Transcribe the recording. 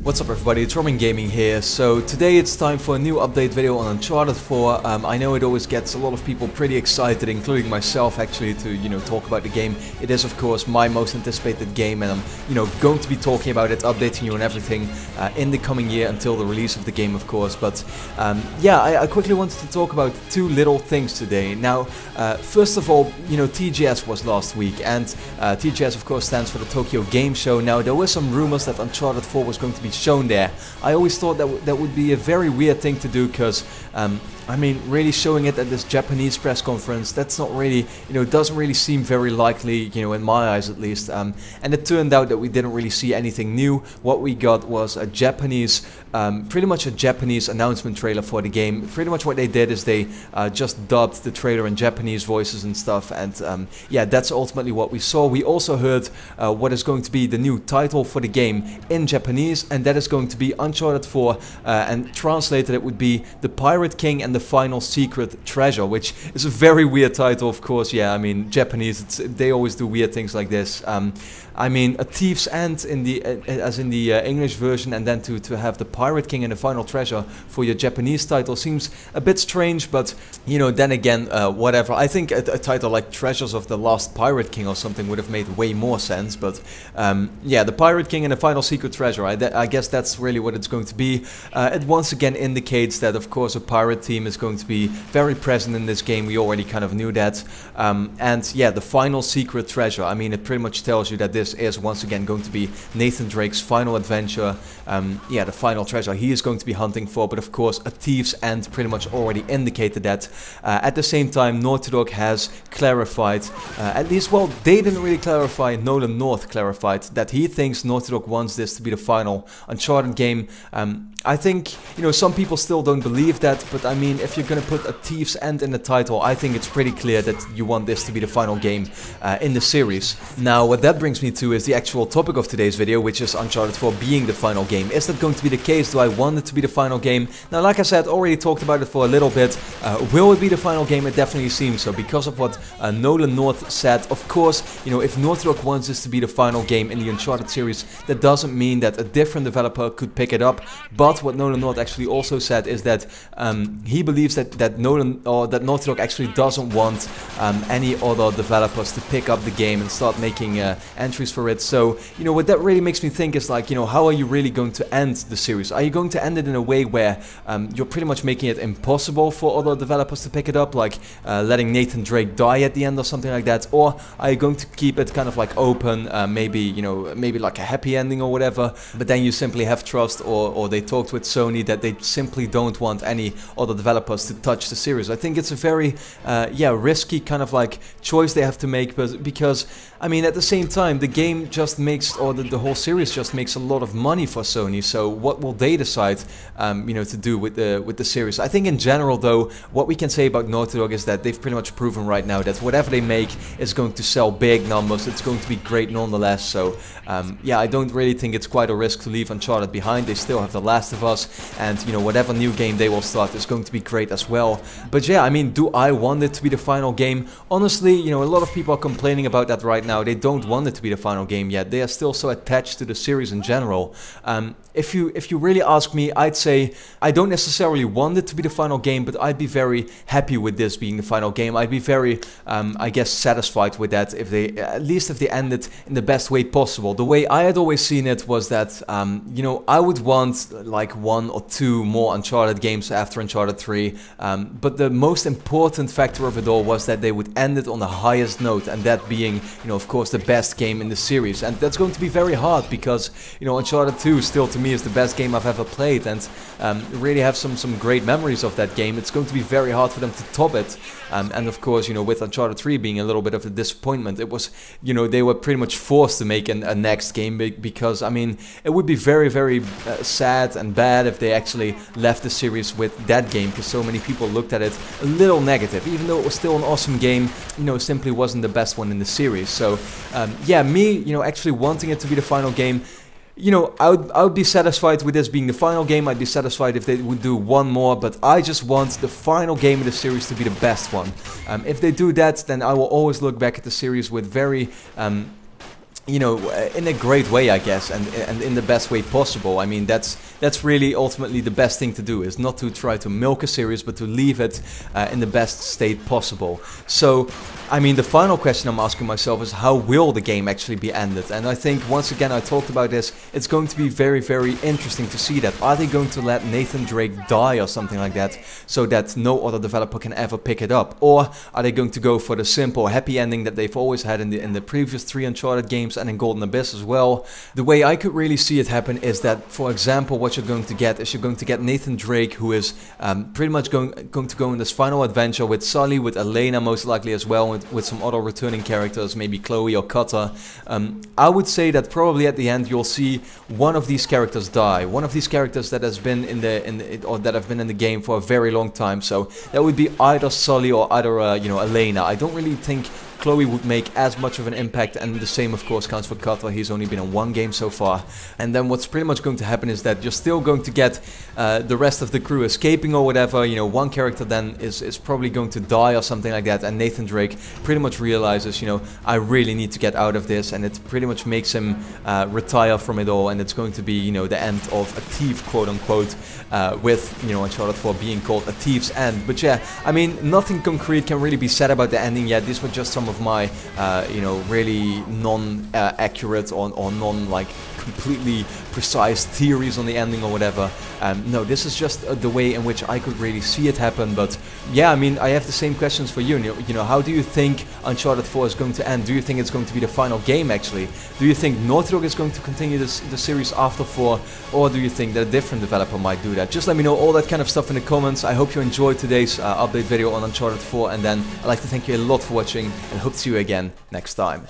What's up everybody, it's RobinGaming here. So today it's time for a new update video on Uncharted 4. I know it always gets a lot of people pretty excited, including myself actually, to talk about the game. It is of course my most anticipated game, and I'm going to be talking about it, updating you on everything in the coming year until the release of the game, of course. But yeah, I quickly wanted to talk about two little things today. Now, first of all, TGS was last week, and TGS of course stands for the Tokyo Game Show. Now, there were some rumors that Uncharted 4 was going to be shown there. I always thought that would be a very weird thing to do, because I mean, really showing it at this Japanese press conference, that's not really, doesn't really seem very likely, in my eyes at least. And it turned out that we didn't really see anything new. What we got was a Japanese, pretty much a Japanese announcement trailer for the game. Pretty much what they did is they just dubbed the trailer in Japanese voices and stuff, and yeah, that's ultimately what we saw. We also heard what is going to be the new title for the game in Japanese, and that is going to be Uncharted 4, and translated it would be The Pirate King and the Final Secret Treasure, which is a very weird title, of course. Yeah, I mean, Japanese, they always do weird things like this. I mean, a thief's end in the as in the English version, and then to have the Pirate King and the Final Treasure for your Japanese title seems a bit strange, but then again, whatever. I think a title like Treasures of the Lost Pirate King or something would have made way more sense. But yeah, the Pirate King and the Final Secret Treasure, I guess that's really what it's going to be. It once again indicates that, of course, a pirate team is going to be very present in this game. We already kind of knew that. And yeah, the Final Secret Treasure, I mean, it pretty much tells you that this is once again going to be Nathan Drake's final adventure. Yeah, the final treasure he is going to be hunting for, but of course a thief's end pretty much already indicated that. At the same time, Naughty Dog has clarified, at least, well, they didn't really clarify, Nolan North clarified that he thinks Naughty Dog wants this to be the final Uncharted game. I think, some people still don't believe that, but I mean, if you're gonna put a thief's end in the title, I think it's pretty clear that you want this to be the final game in the series. Now, what that brings me to is the actual topic of today's video, which is Uncharted 4 being the final game. Is that going to be the case? Do I want it to be the final game? Now, like I said, already talked about it for a little bit. Will it be the final game? It definitely seems so, because of what Nolan North said. Of course, if Naughty Dog wants this to be the final game in the Uncharted series, that doesn't mean that a different developer could pick it up. But what Nolan North actually also said is that he believes that Naughty Dog actually doesn't want any other developers to pick up the game and start making entries for it. So, what that really makes me think is like, how are you really going to end the series? Are you going to end it in a way where you're pretty much making it impossible for other developers to pick it up, like letting Nathan Drake die at the end or something like that? Or are you going to keep it kind of like open, maybe like a happy ending or whatever, but then you simply have trust, or they talked with Sony that they simply don't want any other developers to touch the series? I think it's a very yeah, risky kind of like choice they have to make, because I mean, at the same time, the game just makes, or the whole series just makes a lot of money for Sony. So what will they decide to do with the series? I think in general, though, what we can say about Naughty Dog is that they've pretty much proven right now that whatever they make is going to sell big numbers. It's going to be great nonetheless. So yeah, I don't really think it's quite a risk to leave Uncharted behind. They still have The Last of Us, and whatever new game they will start is going to be great as well. But yeah, I mean, do I want it to be the final game? Honestly, a lot of people are complaining about that right now. They don't want it to be the final game yet. They are still so attached to the series in general. If you really ask me, I'd say I don't necessarily want it to be the final game, but I'd be very happy with this being the final game. I'd be very, I guess, satisfied with that, if they, at least if they end it in the best way possible. The way I had always seen it was that, I would want like 1 or 2 more Uncharted games after Uncharted 3, but the most important factor of it all was that they would end it on the highest note, and that being, of course, the best game in the series. And that's going to be very hard, because, Uncharted 2 still to me is the best game I've ever played, and really have some great memories of that game. It's going to be very hard for them to top it. And of course, with Uncharted 3 being a little bit of a disappointment, it was, they were pretty much forced to make a next game, because, I mean, it would be very, very sad and bad if they actually left the series with that game, because so many people looked at it a little negative. Even though it was still an awesome game, simply wasn't the best one in the series. So, yeah, me, actually wanting it to be the final game, I would be satisfied with this being the final game. I'd be satisfied if they would do one more, but I just want the final game of the series to be the best one. If they do that, then I will always look back at the series with very you know, in a great way, I guess, and in the best way possible. I mean, that's really ultimately the best thing to do, is not to try to milk a series, but to leave it in the best state possible. So, I mean, the final question I'm asking myself is, how will the game actually be ended? And I think, once again, I talked about this, it's going to be very, very interesting to see that. Are they going to let Nathan Drake die or something like that, so that no other developer can ever pick it up? Or are they going to go for the simple, happy ending that they've always had in the previous 3 Uncharted games and in Golden Abyss as well? The way I could really see it happen is that, for example, what you're going to get is you're going to get Nathan Drake, who is pretty much going to go in this final adventure with Sully, with Elena most likely as well, with some other returning characters, maybe Chloe or Cutter. I would say that probably at the end you'll see one of these characters die, one of these characters that has been or that have been in the game for a very long time. So that would be either Sully or either you know, Elena. I don't really think Chloe would make as much of an impact, and the same of course counts for Cutter. He's only been in 1 game so far. And then what's pretty much going to happen is that you're still going to get the rest of the crew escaping or whatever. You know, one character then is probably going to die or something like that, and Nathan Drake pretty much realizes, you know, I really need to get out of this, and it pretty much makes him retire from it all, and it's going to be, you know, the end of a thief, quote unquote, with, you know, Uncharted 4 being called a thief's end. But yeah, I mean, nothing concrete can really be said about the ending yet. These were just some of my you know, really non-accurate or non, like, completely precise theories on the ending or whatever. No, this is just the way in which I could really see it happen. But yeah, I mean, I have the same questions for you. You know, how do you think Uncharted 4 is going to end? Do you think it's going to be the final game actually? Do you think Naughty Dog is going to continue the series after 4? Or do you think that a different developer might do that? Just let me know all that kind of stuff in the comments. I hope you enjoyed today's update video on Uncharted 4, and then I'd like to thank you a lot for watching, and hope to see you again next time.